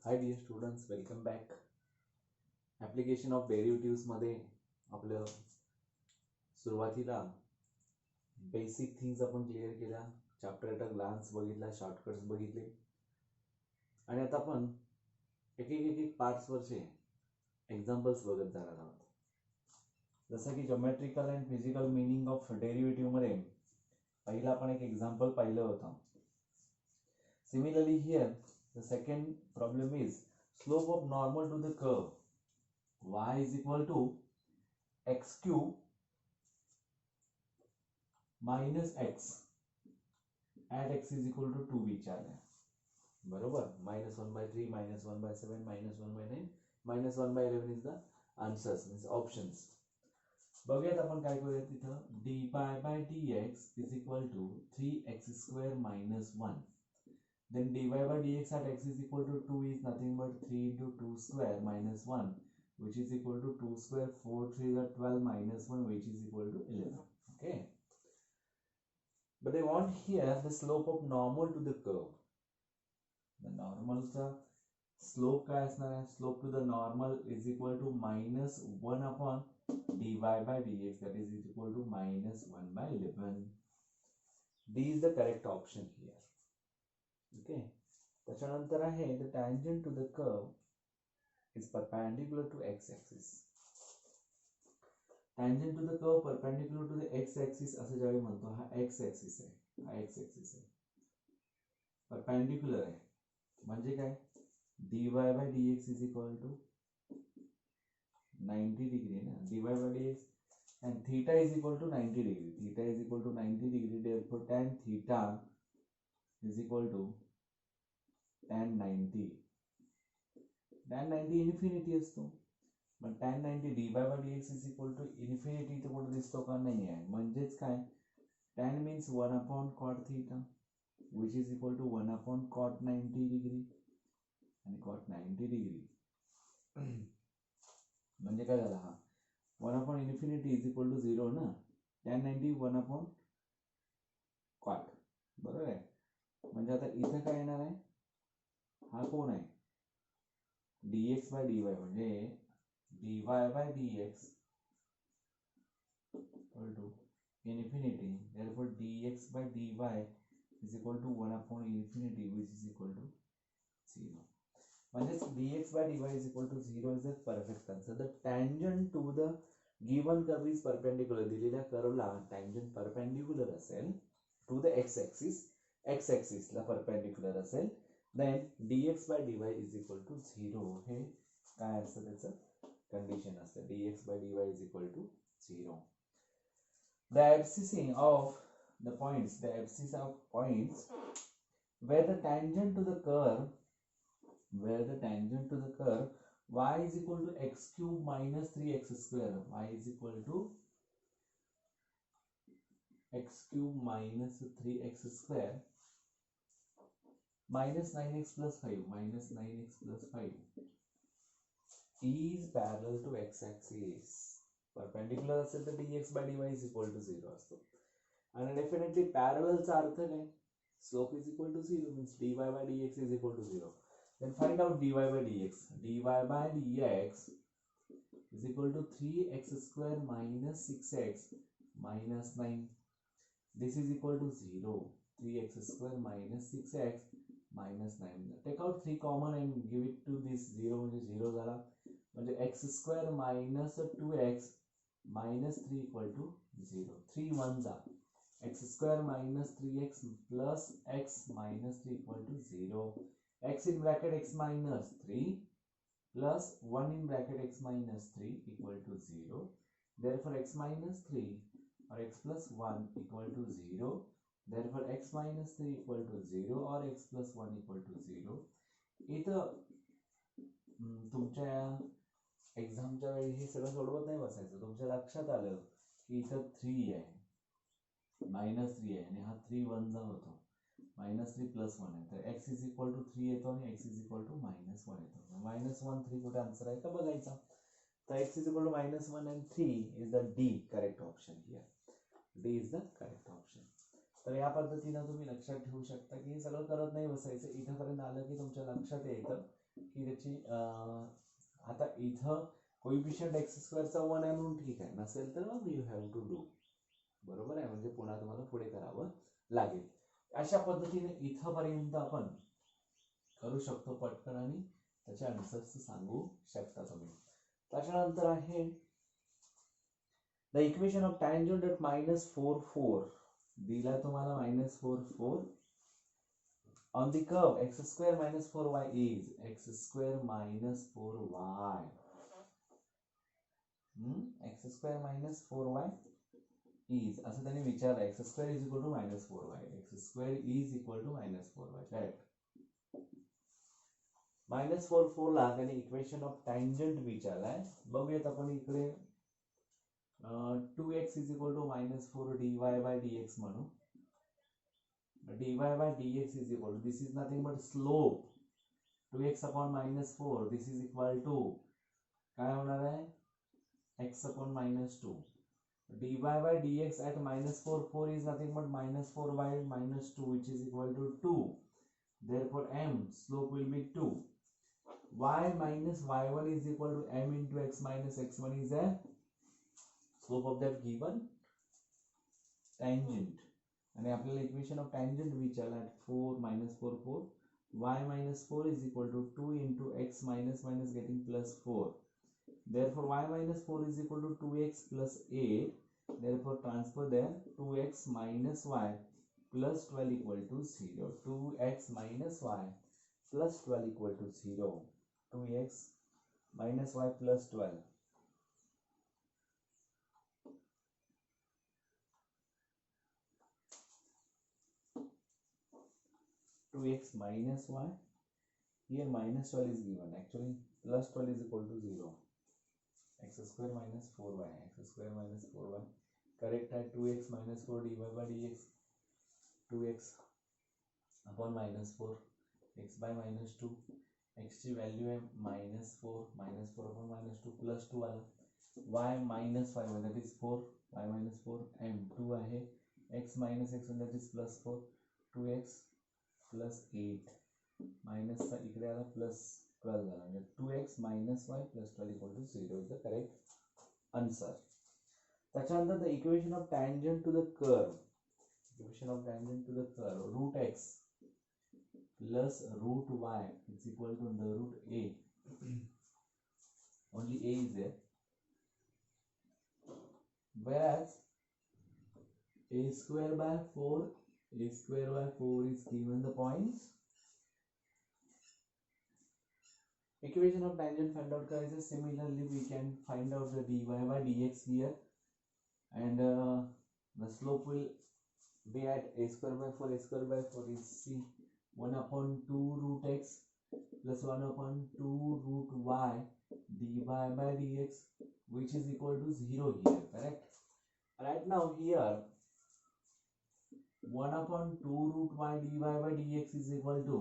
High dear students, welcome back. Application of derivatives मध्ये आपलं सुरुवातीला बेसिक थिंग्स आपण क्लिअर केल्या, चॅप्टर एट अ ग्लान्स बघितला, शॉर्टकट्स बघितले आणि आता आपण एक एक एक एक पार्ट्सवरचे एक्झाम्पल्स बघत जाणार आहोत. जसं की geometrical and physical meaning of derivative मध्ये पहिला आपण एक एक्झाम्पल पाहिलं होतं. Similarly here the second problem is slope of normal to the curve y is equal to x cube minus x at x is equal to 2 विचारलं आहे. बरोबर. -1/3, -1/7, -1/9, -1/11 is the answers, means options. बघूयात आपण काय करूया. तिथं dy by dx is equal to 3x square minus 1. Then dy by dx at x is equal to 2 is nothing but 3 into 2 square minus 1, which is equal to 2 square, 4 3 is 12 minus 1, which is equal to 11. Okay. But they want here the slope of normal to the curve. The normal slope काय असणार आहे? Slope to the normal is equal to minus 1 upon dy by dx, that is equal to minus 1/11. D is the correct option here. Okay. त्याच्यानंतर आहे the tangent to the curve is perpendicular to x-axis. Tangent to the curve perpendicular to the x-axis असं ज्यावेळी म्हणतो, हा x-axis आहे, हा x-axis आहे, perpendicular आहे म्हणजे काय? dy by dx is equal to 90 degree ना, dy by dx and theta is equal to 90 degree. Theta is equal to 90 degree, therefore tan theta is equal to tan 90. Tan 90 infinity असतो, पण tan 90 dy by dx is equal to infinity इथे कुठे दिसतो का? नाही आहे. म्हणजेच काय? tan means 1 upon cot theta, which is equal to 1 upon cot 90 degree आणि cot 90 degree. म्हणजे काय झालं? हा 1 upon infinity is equal to 0 ना. tan 90 1 upon cot, बरोबर आहे. म्हणजे आता इथे काय येणार आहे? हा कोण आहे? dx by dy, म्हणजे dy by dx equal to infinity, therefore dx by dy is equal to 1 upon infinity, which is equal to 0. म्हणजेच dx by dy is equal to 0 is the perfect answer. The tangent to the given curve is perpendicular. दिलेल्या कर्वला tangent perpendicular असेल to the x-axis ला perpendicular असेल, then dx by dy is equal to 0. हे काय असतं त्याचं condition असतं. dx by dy is equal to 0. The abscissa of the points where the tangent to the curve y is equal to x cube minus 3x square, y is equal to x cube minus 3x square minus 9x plus 5 is parallel to x-axis. Perpendicular असेल तर dx by dy is equal to 0 असतो. आणि definitely पॅरललचा अर्थ काय? Slope is equal to 0 means dy by dx is equal to 0. Then find out dy by dx. dy by dx is equal to 3x square minus 6x minus 9. This is equal to 0. 3x square minus 6x minus 9. Take out 3 common and give it to this 0, म्हणजे 0 झाला. म्हणजे x square minus 2x minus 3 equal to 0. 3 1 जा. x square minus 3x plus x minus 3 equal to 0. x in bracket x minus 3 plus 1 in bracket x minus 3 equal to 0. Therefore x minus 3 or x plus 1 equal to 0. Therefore x minus 3 equal to 0 or x plus 1 equal to 0. इथं तुमच्या एक्झामच्या वेळी हे सगळं सोडवत नाही बसायचं. तुमच्या लक्षात आलं की इथं 3 आहे, -3 आहे आणि हा 3 1 जा होतो, -3 + 1 आहे, तर x is equal to 3 येतो आणि x is equal to -1 येतो. -1 3 कुठे आन्सर आहे का बघायचा. तर x is equal to -1 and 3 is the D correct option here. D is the correct option. तर या पद्धतीनं तुम्ही लक्षात ठेवू शकता की हे सगळं करत नाही बसायचं. इथंपर्यंत आलं की तुमच्या लक्षात येतं की त्याची आता इथं कोइफिशियंट एक्स स्क्वेअरचा 1 आहे म्हणून ठीक आहे, नसेल तर मग यू हॅव टू डू. बरोबर आहे, म्हणजे पुन्हा तुम्हाला पुढे करावं लागेल. अशा पद्धतीने इथंपर्यंत आपण करू शकतो पटकन आणि त्याचे आन्सर्स सांगू शकता तुम्ही. त्याच्यानंतर आहे the equation of tangent at -4 दिला तुम्हाला -4 on the curve x square minus 4y is x square minus 4y x square minus 4y is असं त्यांनी विचारलं. x square is equal to -4y, x square is equal to -4y, correct. -4 ला त्याने equation of tangent विचारलाय. बघूयात आपण इकडे 2x is equal to -4 dy by dx म्हणू. dy by dx is equal to, this is nothing but slope, 2x upon -4, this is equal to काय होणार आहे x upon -2. dy by dx at -4 is nothing but -4 by -2 which is equal to 2. Therefore m slope will be 2. y minus y1 is equal to m into x minus x1 is a slope of that given tangent. आणि आपल्याला equation of tangent विचारला 4 -4 y minus 4 is equal to 2 into x minus minus getting plus 4. Therefore y minus 4 is equal to 2x plus 8. Therefore transfer there 2x minus y plus 12 equal to 0. 2x minus y plus 12 equal to 0. 2x minus y plus 12. 2x minus y, here minus 12 is given, actually plus 12 is equal to 0. X square minus 4y, x square minus 4y, correct है. 2x minus 4 dy by dx, 2x upon minus 4, x by minus 2, x की value है -4 upon -2 plus 2 वाला, y minus 5 that is 4, y minus 4 m 2 आहे, x minus x1 that is plus 4, 2x plus 8 minus इकडे आला plus 12 झाला, म्हणजे 2x minus y plus 12 equal to 0 is the correct answer. त्याच्यानंतर the equation of tangent to the curve, equation of tangent to the curve, root x plus root y is equal to under root a. Only a is there, whereas a square by 4 is given the points. Equation of tangent find out guys. Similarly we can find out the dy by dx here, and the slope will be at a square by 4 is c 1 upon 2 root x plus 1 upon 2 root y dy by dx, which is equal to 0 here, correct. Right now here 1 upon 2 root y dy by dx is equal to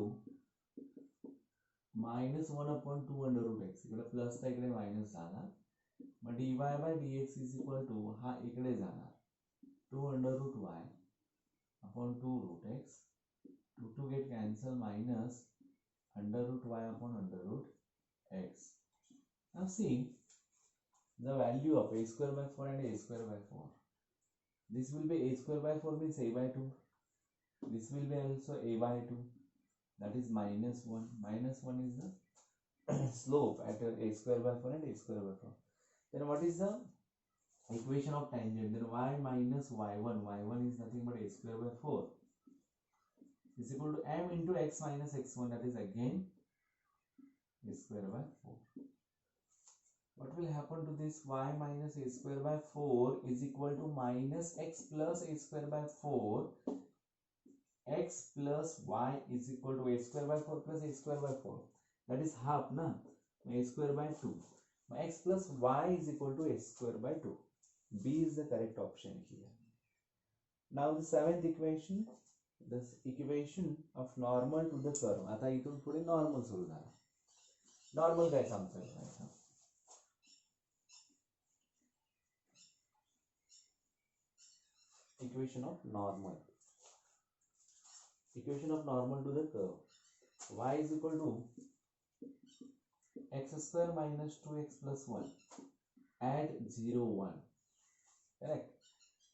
minus 1 upon 2 under root x. इकडे plus था इकडे minus जाणार, मग dy by dx is equal to हा इकडे जाणार 2 under root y upon 2 root x, 2 get cancel, minus under root y upon under root x. Now see the value of a square by 4 and a square by 4. This will be a square by 4 means a by 2. This will be also a by 2. That is minus 1. Minus 1 is the slope at a square by 4 and a square by 4. Then what is the equation of tangent? Then y minus y1. y1 is nothing but a square by 4 is equal to m into x minus x1. That is again a square by 4. What will happen to this? Y minus a square by 4 is equal to minus x plus a square by 4. X plus y is equal to a square by 4 plus a square by 4. That is half, na? A square by 2. X plus y is equal to a square by 2. B is the correct option here. Now the seventh equation, this equation of normal to the curve. आता इथून पुढे normal सुरू झाला. Normal काय सांगता येईल? Equation of normal. equation of normal to the curve. Y is equal to x square minus 2x plus 1 at 0 1. Correct.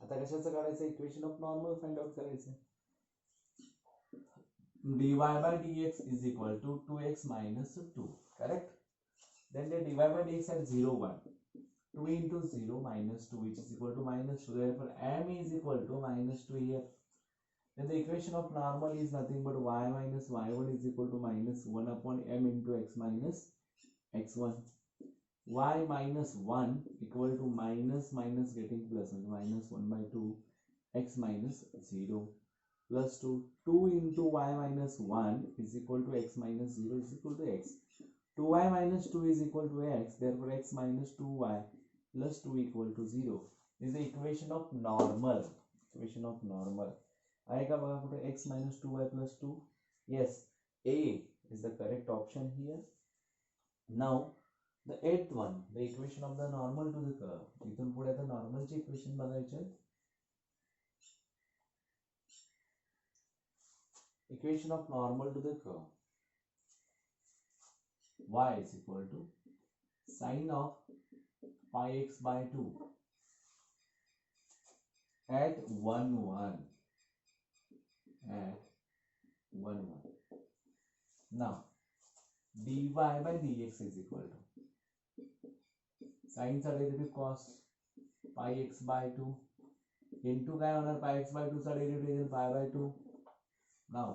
आता कशाचं काढायचं equation of normal find out करायचं. dy by dx is equal to 2x minus 2. Correct. Then the dy by dx at 0 1. 2 into 0 minus 2 which is equal to minus 2. Therefore m is equal to minus 2 here. Then the equation of normal is nothing but y minus y1 is equal to minus 1 upon m into x minus x1. Y minus 1 equal to minus minus getting plus, minus 1 by 2 x minus 0 plus 2. 2 into y minus 1 is equal to x minus 0 is equal to x. 2y minus 2 is equal to x. Therefore x minus 2y plus 2 equal to 0. This is the equation of normal. Equation of normal. आएगा बघा कुठे x minus 2y plus 2. Yes, A is the correct option here. Now the eighth one, the equation of the normal to the curve. इथून पुढे आता normal ची equation बघायचे. Equation of normal to the curve. Y is equal to sine of pi x by 2 at 1 1. At 1 1. Now dy by dx is equal to sine चा derivative cos pi x by 2 into काय होणार pi x by 2 चा derivative pi by 2. Now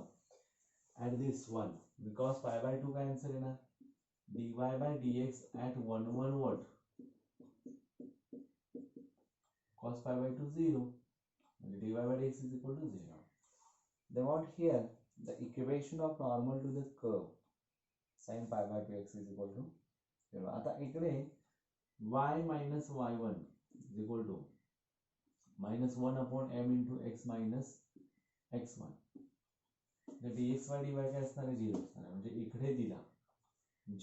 add this one because pi by 2 का answer है ना dy by dx at 1 1 what cos pi by 2 0 and dy by dx is equal to 0. They want here the equation of normal to the curve sin pi by 2x is equal to 0. आता इकडे y minus y1 is equal to minus 1 upon m into x minus x1. The dx by dy काय असणार आहे 0 असणार आहे म्हणजे इकडे दिला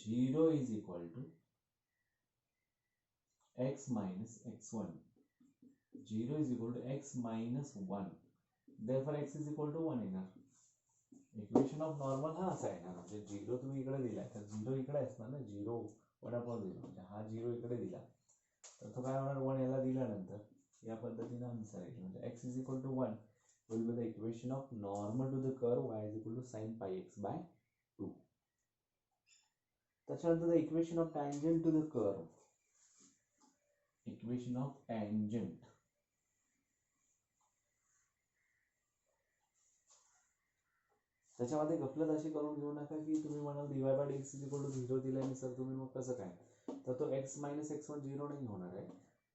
0 is equal to x minus x1. 0 is equal to x minus 1. Therefore x is equal to 1 येणार. Equation of normal हा असा येणार म्हणजे 0 तुम्ही इकडे दिलाय तर 0 इकडे असणार ना 0 1 upon 0 म्हणजे हा 0 इकडे दिला तर तो काय होणार 1 याला दिल्यानंतर या पद्धतीने आन्सर येईल म्हणजे x is equal to 1 will be the equation of normal to the curve y is equal to sin pi x by 2. त्याच्यानंतर the equation of tangent to the curve. Equation of tangent. त्याच्यामध्ये गफलत अशी करून घेऊ नका की तुम्ही म्हणाल dy by dx is equal to 0 दिलाय आणि सर तुम्ही मग कसं काय तर तो x minus x1 0 नाही होणार आहे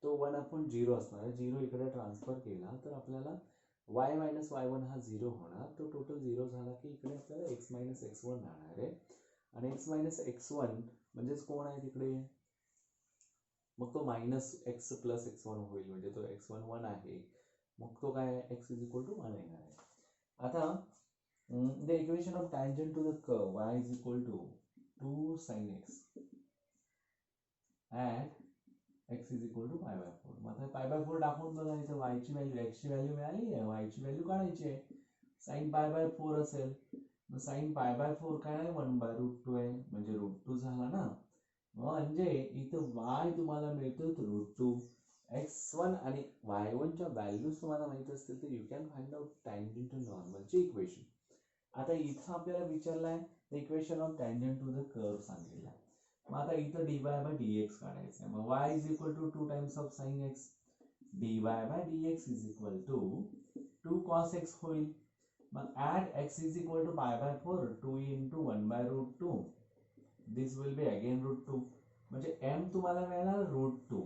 तो 1 upon 0 असणार आहे 0 इकडे ट्रान्सफर केला तर आपल्याला y minus y1 हा 0 होणार तो टोटल 0 झाला की इकडे आपल्याला x minus x1 राहणार आहे आणि x minus x1 म्हणजेच कोण आहे तिकडे मग तो minus x plus x1 होईल म्हणजे तो x1 1 आहे मग तो काय x is equal to 1 येणार आहे. आता the equation of tangent to the curve y is equal to 2 sin x and x is equal to pi by 4. मग pi by 4 टाकून बघा इथे y ची व्हॅल्यू x ची व्हॅल्यू मिळाली आहे y ची व्हॅल्यू काढायची आहे sin pi by 4 असेल मग sin pi by 4 काय आहे 1 by root 2 आहे म्हणजे root 2 झाला ना म्हणजे इथं y तुम्हाला मिळतो root 2 x1 आणि y1 च्या व्हॅल्यूज तुम्हाला माहित असतील तर you can find out tangent to normal ची इक्वेशन. आता इथं आपल्याला विचारलाय the equation of tangent to the curve सांगितलं आहे मग आता इथं dy by dx काढायचं आहे मग y is equal to 2 times of sin x dy by dx is equal to 2 cos x होईल मग at x is equal to pi by 4 2 into 1 by root 2 this will be again root 2 म्हणजे m तुम्हाला मिळणार root 2.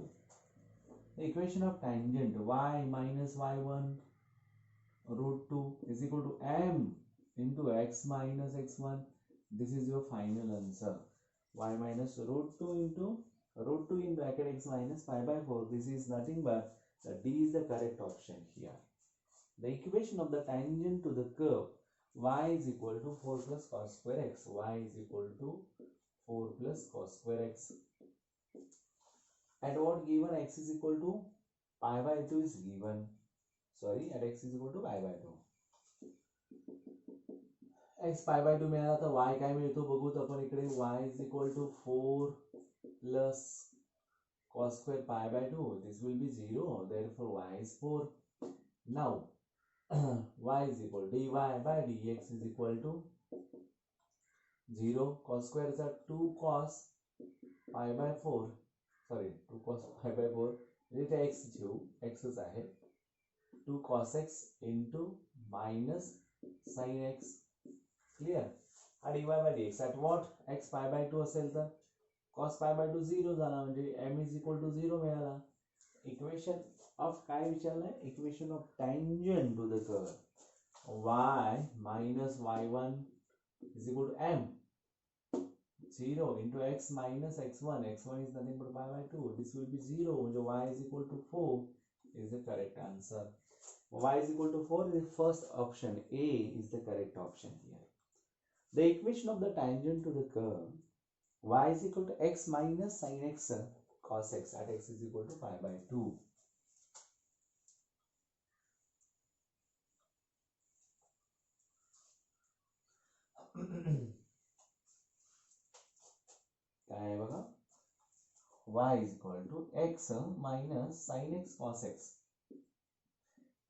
The equation of tangent y minus y1 root 2 is equal to m into x minus x1. This is your final answer. Y minus root 2 into root 2 in bracket x minus pi by 4. This is nothing but the D is the correct option here. The equation of the tangent to the curve y is equal to 4 plus cos square x. Y is equal to 4 plus cos square x. At what given x is equal to pi by 2 is given. Sorry, at x is equal to pi by 2. x pi by 2 मिळाला तर y काय मिळतो बघूत आपण इकडे. y is equal to 4 plus cos square pi by 2. This will be 0, therefore y is 4. Now y is equal to dy by dx is equal to 0. Cos square is 2 cos pi by 4. Sorry, 2 cos pi by 4. इथे x घेऊ, xच आहे. 2 cos x into minus sin x. Clear? आणि dy by dx at what? x pi by 2 असेल तर cos pi by 2 0 झाला, म्हणजे m is equal to 0 मिळाला. Equation of काय विचारलंय? Equation of tangent to the curve y minus y1 is equal to m. 0 into x minus x1. x1 is nothing but pi by 2. This will be 0. So y is equal to 4 is the correct answer. Y is equal to 4 is the first option. A is the correct option here. The equation of the tangent to the curve y is equal to x minus sin x cos x at x is equal to pi by 2. काय आहे बघा, y is equal to x minus sin x cos x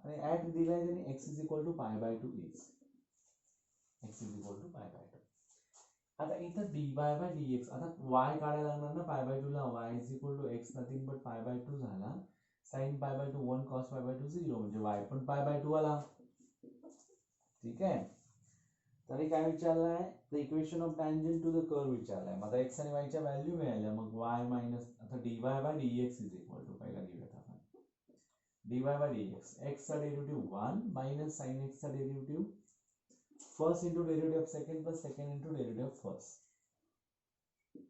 आणि at दिलाय त्याने x is equal to pi by 2 is x is equal to pi by 2. आता इथं dy by dx, आता y काढायला लागणार ना pi by 2 ला. y is equal to x nothing but pi by 2 झाला, sin pi by 2 1 cos pi by 2 0, म्हणजे y पण pi by 2 आला. ठीक आहे. तरी काय विचारलंय? The equation of tangent to the curve विचारलंय. मग x आणि y च्या व्हॅल्यू मिळाल्या, मग y मायनस आता dy by dx is equal to पहिला घेऊयात आपण dy by dx. x चा डेरिव्हेटिव्ह 1 मायनस sin x चा derivative first into derivative of second plus second into derivative of first.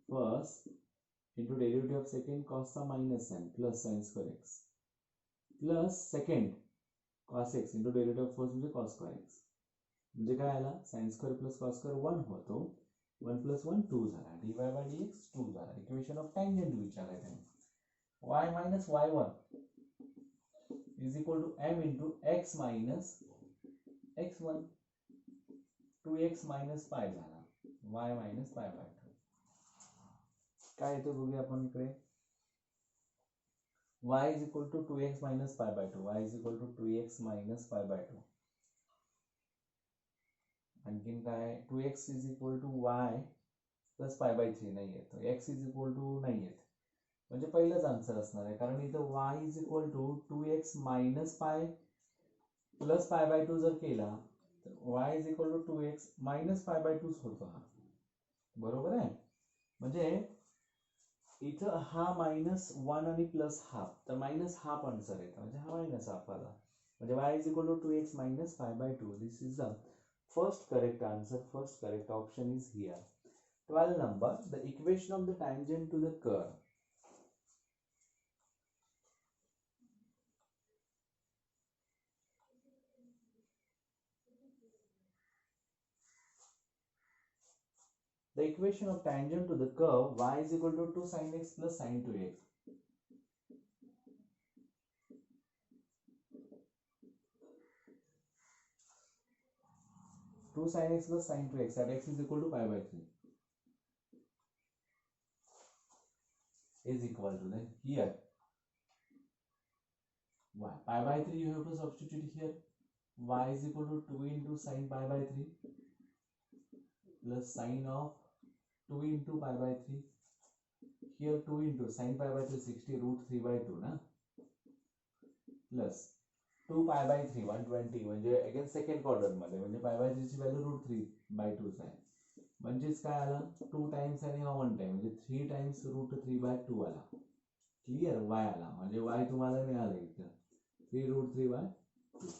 First into derivative of second cos चा minus n plus sin square x plus second cos x into derivative of first म्हणजे cos square x. म्हणजे काय आला? sin square plus cos square 1 होतो. 1 plus 1 2 झाला. dy by dx 2 झाला. Equation of tangent विचारलाय त्याने. y minus y1 is equal to m into x minus x1. 2x minus pi झाला. y minus pi by 2. काय येतो बघूया आपण इकडे. y is equal to 2x minus pi by 2. y is equal to 2x minus pi by 2. आणखीन काय? 2x is equal to y plus pi by 3 नाही येत. x is equal to नाही येत. म्हणजे पहिलाच आन्सर असणार आहे, कारण इथं y is equal to 2x minus pi plus pi by 2 जर केला y is equal to 2x minus pi by 2 होतो हा. बरोबर आहे. म्हणजे इथं हा मायनस 1 आणि प्लस हाफ, तर मायनस हाफ आन्सर येतो, म्हणजे हा मायनस हाफ आला. म्हणजे y is equal to 2x minus pi by 2. This is the first correct answer. First correct option is here. 12 number, the equation of the tangent to the curve. The equation of tangent to the curve y is equal to 2 sin x plus sin 2x. Two sin x plus sin 2x at x is equal to pi by 3 is equal to, then here y pi by 3 you have to substitute here. Y is equal to 2 into sin pi by 3 plus sin of 2 into pi by 3. Here 2 into sin pi by 3 60 root 3 by 2 ना, plus 2 pi by 3 120, म्हणजे again second quadrant मध्ये, म्हणजे pi by 3 ची value route 3 by 2 आहे. म्हणजेच काय आला? 2 times आणि हा 1 टाइम, म्हणजे 3 टाइम्स रूट 3 by 2 आला. क्लियर? y आला, म्हणजे y तुम्हाला मिळाला इथं 3 root 3 by 2.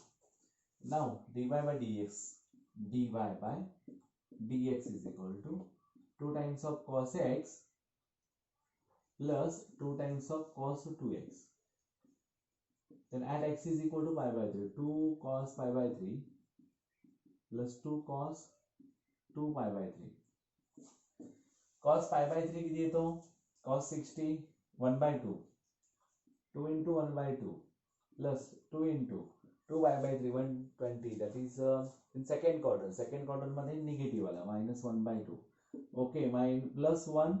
Now dy by dx, dy by dx is equal to 2 times of cos x plus 2 times of cos 2x. Then at x is equal to pi by 3, 2 cos pi by 3 plus 2 cos 2 pi by 3. Cos pi by 3 किती येतो? Cos 60 1 by 2, 2 into 1 by 2 plus 2 into 2y/3 120 that is in second quarter मध्ये negative आला -1/2 okay +1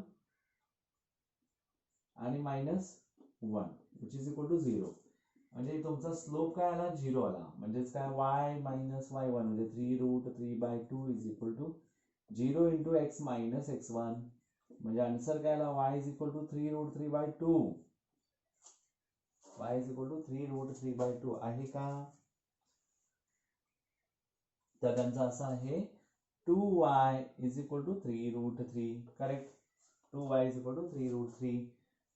आणि -1 which is equal to 0 म्हणजे तुमचा slope काय आला 0 आला म्हणजेच काय y - y1 म्हणजे 3√3/2 is equal to 0 into x minus x1 म्हणजे आन्सर काय आला y is equal to 3√3/2 y is equal to 3√3/2 आहे का तर त्यांचा असा आहे 2y is equal to 3√3 correct 2y is equal to 3√3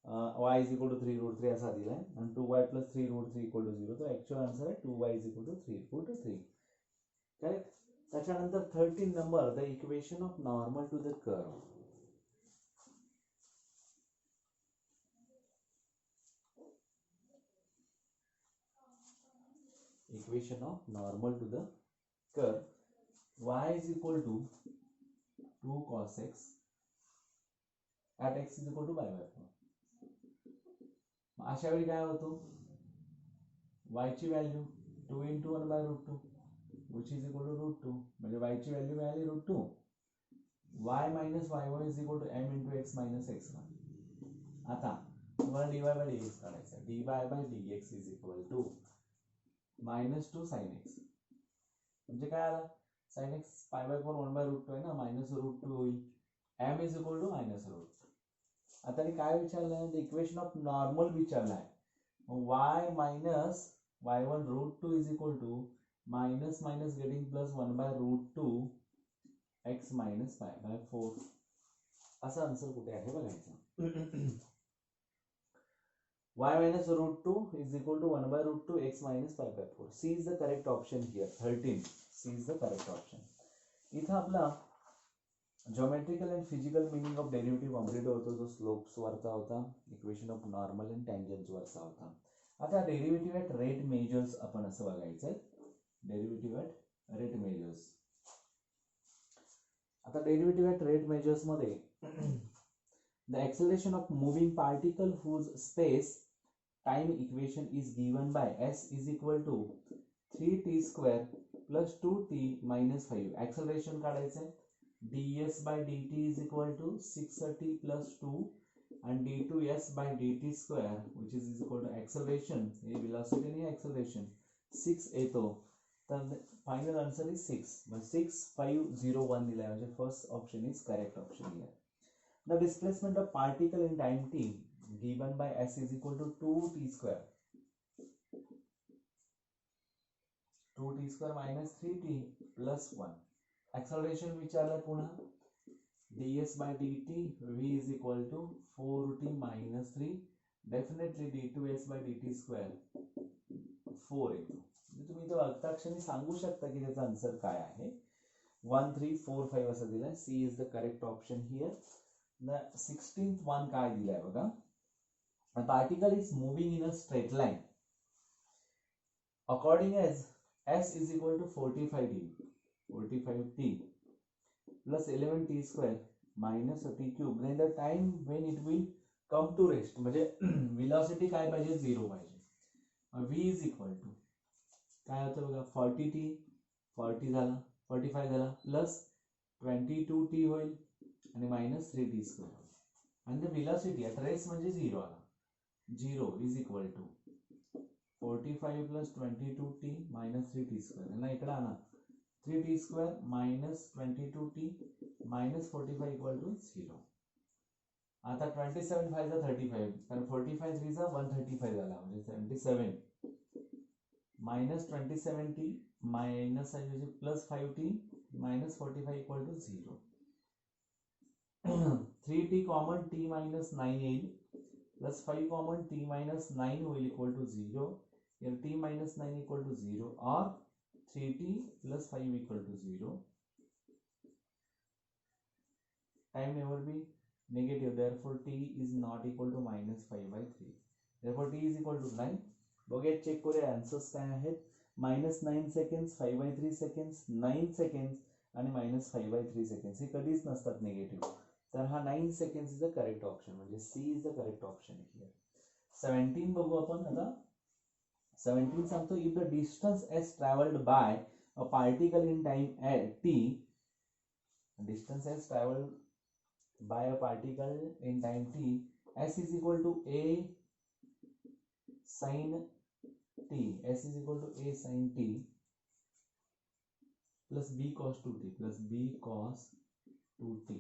y is equal to 3√3 असा दिलाय आणि 2y plus 3√3 equal to 0 तर ऍक्च्युअल आन्सर आहे 2y is equal to 3√3 correct त्याच्यानंतर 13 number the equation of normal to the curve equation of normal to the curve y is equal to 2 cos x at x is equal to y/4 अशा वेळी काय होतो y ची value 2 into 1/√2 which is equal to √2 म्हणजे y ची value मिळाली √2 y minus y1 is equal to m into x minus x1 आता तुम्हाला dy/dx काढायचा आहे dy/dx is equal to -2 sin x म्हणजे काय आला sin x π/4 1/√2 आहे ना -√2 होईल m is equal to -√2 आता काय विचारलंय द इक्वेशन ऑफ नॉर्मल विचारलाय y minus y1 √2 is equal to minus getting plus 1/√2 x minus π/4 असा आन्सर कुठे आहे बघायचं y minus √2 is equal to 1/√2 x minus π/4 C is the correct option here 13 C is the correct option इथं आपला geometrical and physical meaning of derivative complete होतो जो slopes वरचा होता equation of normal and tangents वरचा होता आता derivative at rate measures आपण असं बघायचं derivative at rate measures आता derivative at rate measures मध्ये the acceleration of moving particle whose space time equation is given by s is equal to 3t square plus 2t minus 5 acceleration काढायचं ds by dt is equal to 6t plus 2 and d2s by dt square which is equal to acceleration हे velocity आणि acceleration 6 येतो तर final answer is 6 but 6501 दिलाय म्हणजे first option is correct option here the displacement of particle in time t given by s is equal to 2t square 2t square minus 3t plus 1 acceleration विचारलं पुन्हा ds by dt v is equal to 4t minus 3 definitely d2s by dt square 4 येतो तुम्ही तो अक्षराने सांगू शकता की त्याचा आन्सर काय आहे 1 3 4 5 असं दिलाय C is the correct option here the 16th one काय दिलाय बघा a particle is moving in a straight line according as s is equal to 45t plus 11t square minus t cube then the time when it will come to rest म्हणजे velocity काय पाहिजे 0 पाहिजे v is equal to काय होतं बघा 40t 40 झाला 45 झाला plus 22t होईल आणि मायनस 3t स्क्वेअर आणि द velocity at rest म्हणजे 0 आला 0 is equal to 45 plus 22t minus 3t square ना इकडे आणा 3t square minus 22t minus 45 equal to 0 आता 27 5 चा 35 कारण 45 3 चा 135 झाला म्हणजे 77 minus 27t minus plus 5t minus 45 equal to 0 3t common t minus 9 येईल plus 5 common t minus 9 will equal to 0 here t minus 9 equal to 0 or 3t plus 5 equal to 0 time never be negative therefore t is not equal to minus 5 by 3 therefore t is equal to 9 बघूया check करूया answers काय आहेत -9 seconds 5 by 3 seconds 9 seconds आणि -5/3 seconds हे कधीच नसतात negative तर हा 9 seconds is the correct option म्हणजे C is the correct option here 17 बघू आपण आता 17 सांगतो if the distance s traveled by a particle in time t, distance s traveled by a particle in time t, s is equal to a sin t, s is equal to a sin t plus b cos 2t plus b cos 2t,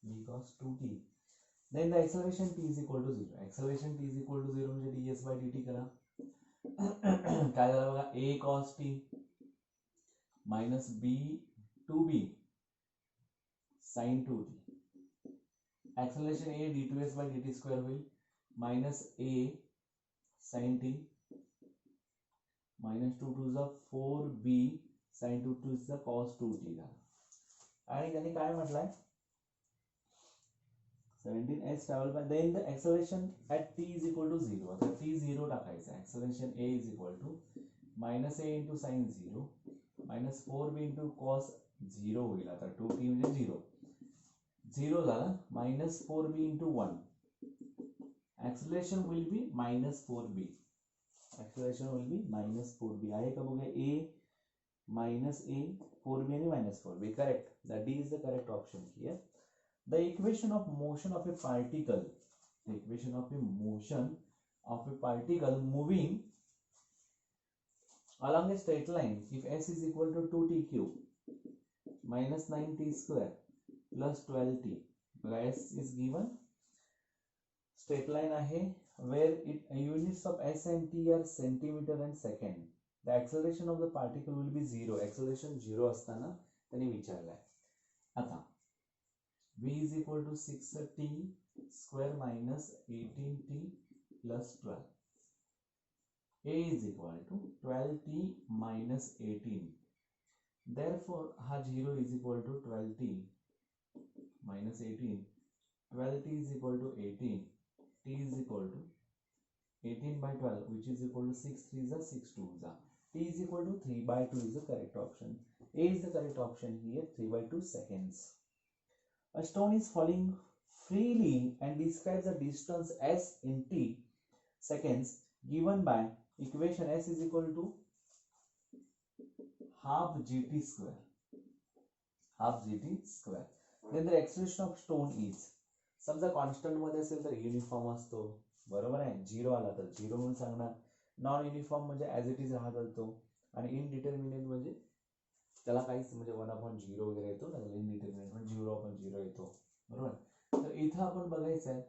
b cos 2t. Then the acceleration t is equal to 0. Acceleration t is equal to 0 म्हणजे ds by dt करा. काय झालं बघा, a cos t minus b 2b sin 2t. Acceleration a d2s by dt square होईल minus a sin t minus 2 to the 4b sin 2 to the cos 2t झाला. आणि त्यांनी काय म्हटलंय, 17s travel by, then the acceleration at t is equal to 0. आता t 0 टाकायचा, acceleration a is equal to minus a into sin 0 minus 4b into cos 0 होईल. आता 2t म्हणजे 0 0 झाला, minus 4b into 1, acceleration will be minus 4b, acceleration will be minus 4b. आहे का बघा, a minus a 4b आणि minus 4b, correct. That D is the correct option here. The equation of motion of a particle, the equation of a motion of a particle moving along a straight line, if s is equal to 2t cube minus 9t square plus 12t, s is given, straight line आहे where units of s and t are centimeter and second. The acceleration of the particle will be 0. Acceleration 0 असताना त्यांनी विचारलाय. आता v is equal to 6t square minus 18t plus 12. a is equal to 12t minus 18. Therefore, ha 0 is equal to 12t minus 18. 12t is equal to 18. t is equal to 18 by 12, which is equal to 6 3 is 6 2 is. t is equal to 3 by 2 is the correct option. A is the correct option here, 3 by 2 seconds. A stone is falling freely and describes the distance s in t seconds given by equation s is equal to half gt square. Half gt square. Then the acceleration of stone is, समजा constant मध्ये असेल तर uniform असतो, बरोबर आहे. 0 आला तर 0 म्हणून सांगणार, नॉन युनिफॉर्म म्हणजे ऍज इट इज राहत तो, आणि इनडिटर्मिनेट म्हणजे त्याला काहीच म्हणजे 1/0 वगैरे येतो ना, इनडिटर्मिनेट म्हणजे 0/0 येतो, बरोबर. तर इथं आपण बघायचं आहे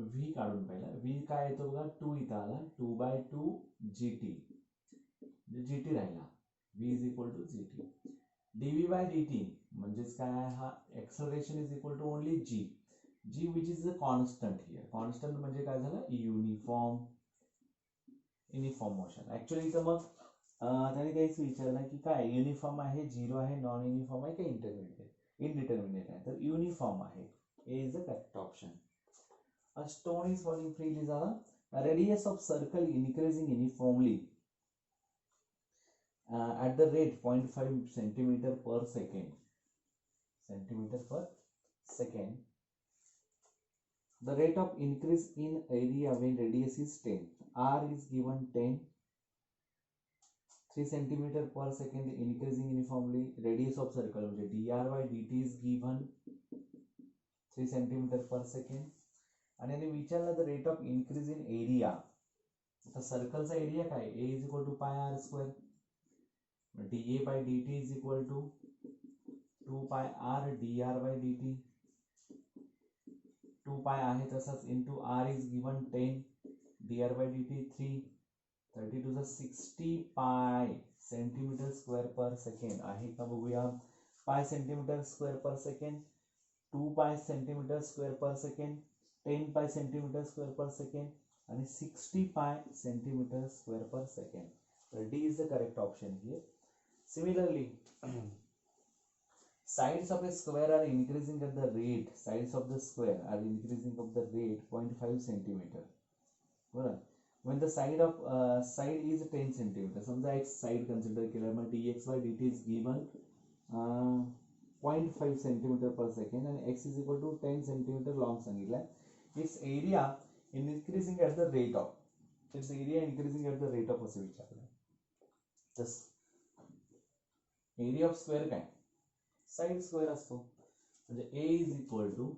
व्ही काढून पहिला, व्ही काय येतो बघा, 2 इथं आला, 2/2 gt म्हणजे जीटी राहिला, v is equal to GT. dv by dt म्हणजेच काय, हा acceleration is equal to only g, g which is the constant here. constant म्हणजे काय झालं, युनिफॉर्म मोशन. ऍक्च्युअली इथं मग त्याने काहीच विचारलं की काय युनिफॉर्म आहे, 0 आहे, नॉन युनिफॉर्म आहे, काही इनडिटर्मिनेट आहे, तर युनिफॉर्म आहे. A is the correct option. A stone is falling freely झाला, radius of circle increasing uniformly at the rate 0.5 centimeter per second. The rate of increase in area when radius is 10. R is given 10. 3 centimeter per second increasing uniformly. Radius of circle म्हणजे dr by dt is given 3 centimeter per second. आणि याने विचारलं the rate of increase in area. आता सर्कलचा area काय, a is equal to pi r square. dA by dt is equal to 2 pi r dr by dt. 2 pi आहे तसाच into r is given 10, dr by dt 3, 30 to the 60 pi centimeter square per second आहे का बघूया. pi centimeter square per second, 2 pi centimeter square per second, 10 pi centimeter square per second and 60 pi centimeter square per second. So D is the correct option here. Similarly, sides of a square are increasing at the rate, sides of the square are increasing of the rate 0.5 centimeter. Right? When the side of side is 10 centimeter, समजा एक side consider केला, मग dx by dt is given 0.5 centimeter per second and x is equal to 10 centimeter long सांगितलं. Its area increasing at the rate of its area increasing at the rate of असं विचारलं. तस area of square काय side square असतो, म्हणजे A is equal to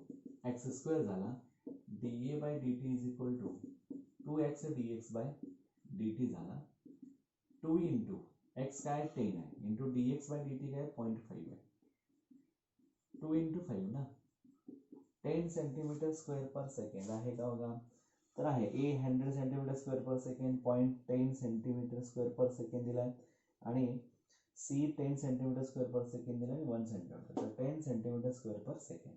X square झाला, D A by D T is equal to 2x dx by dt झाला, 2 into x काय 10 आहे इंटू dx बाय dt काय 0.5 आहे, 2 इंटू 5 ना, 10 सेंटीमीटर स्क्वेअर पर सेकंड आहे का बघा, तर आहे. ए 100 सेंटीमीटर स्क्वेअर पर सेकंड, 0.10 सेंटीमीटर स्क्वेअर पर सेकंड दिलाय, आणि सी 10 सेंटीमीटर स्क्वेअर पर सेकंड दिलाय, 1 सेंटीमीटर, तर 10 सेंटीमीटर स्क्वेअर पर सेकंड.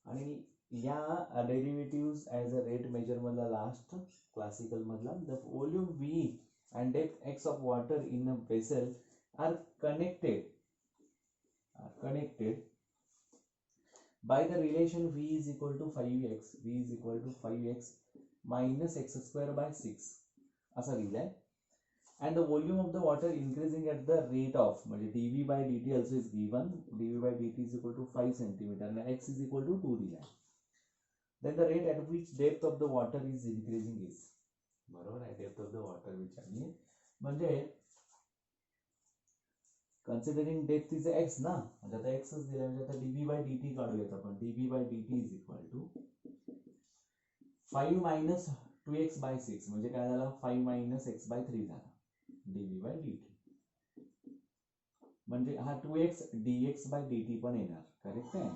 आणि या derivative as a rate measure मधला लास्ट क्लासिकल मधला, the volume V and depth X of water in a vessel are connected by the relation v is equal to 5x minus x square by 6 असा लिहिलाय. And the volume of the water increasing at the rate of, म्हणजे dv by dt also is given, dv by dt is equal to 5 centimeter and x is equal to 2 दिलाय. Then the rate at which depth of the water is increasing is, बरोबर आहे, depth of the water विचारली, म्हणजे considering depth is x ना, म्हणजे आता एक्सच दिला, म्हणजे आता dv बाय dt काढूयात आपण. dv by dt is equal to 5 minus 2x by 6, म्हणजे काय झाला 5 मायनस x बाय 3 झाला dv बाय dt, म्हणजे हा 2x dx बाय dt पण येणार, करेक्ट आहे,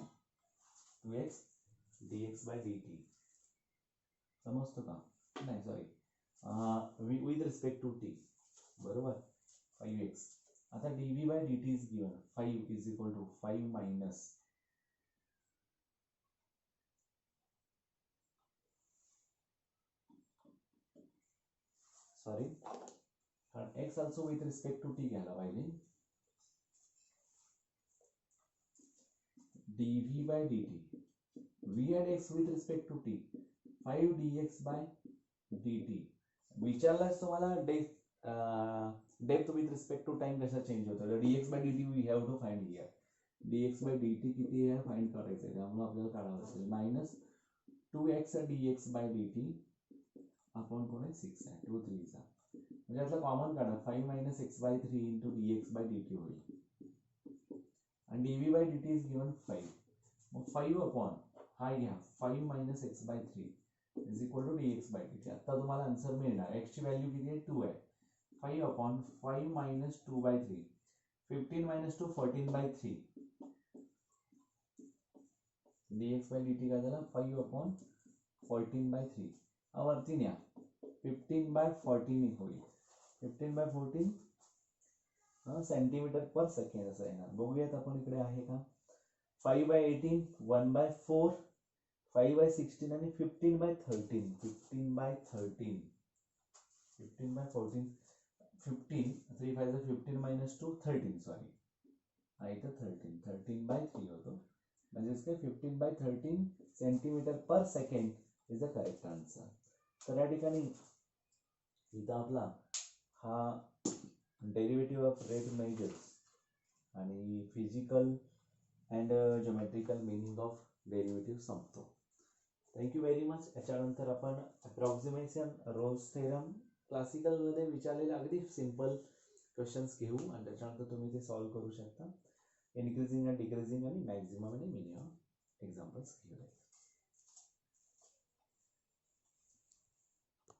2x dx बाय dt समजतो का, नाही sorry with respect to t, बरोबर 5x. आता dv by dt is given 5 is equal to 5 minus कारण x also with respect to t घ्यायला पाहिजे, dv by dt v and x with respect to t 5 dx by dt. विचारलाच तुम्हाला depth with respect to time कसा change होतो, तर dx by dt we have to find here, dx by dt किती आहे find करायचं आहे, त्यामुळे आपल्याला काढावं असेल minus 2x dx by dt upon कोण आहे 6 आहे, 2 3 चा, म्हणजे यातला कॉमन काढा, 5 minus x by 3 into dx by dt होईल, आणि dv by dt is given 5, मग 5 अपॉन हा घ्या 5 minus x by 3 is equal to dx by dt. आता तुम्हाला आन्सर मिळणार, x ची व्हॅल्यू किती आहे 2 आहे, 5 upon 5 minus 2 by 3, 15 minus 2 14 by 3, dx by dt का झाला 5 upon 14 by 3, हा वरती न्या 15 by 14 होईल, 15 by 14 सेंटीमीटर पर सेकंड असं येणार. बघूयात आपण इकडे आहे का, 5 by 18, 1 by 4, 5 by 16 आणि 15 by 13, 15 by 13, 15 by 14, 15 3 5 15 minus 2 13, sorry हा इथं 13 by 3 होतो, म्हणजेच काय 15 by 13 centimetre per second is the correct answer. तर या ठिकाणी इथं आपला हा डेरिव्हेटिव्ह ऑफ रेट मेजर्स आणि physical and geometrical meaning of derivative संपतो. Thank you very much. याच्यानंतर आपण अप्रॉक्सिमेशन, रोल्स थेरम, क्लासिकलमध्ये विचारलेले अगदी सिंपल क्वेश्चन्स घेऊ आणि त्याच्यानंतर तुम्ही ते सॉल्व्ह करू शकता. इन्क्रीजिंग अँड डिक्रीजिंग आणि मॅक्झिमम आणि मिनिमम एक्झाम्पल्स घेऊया.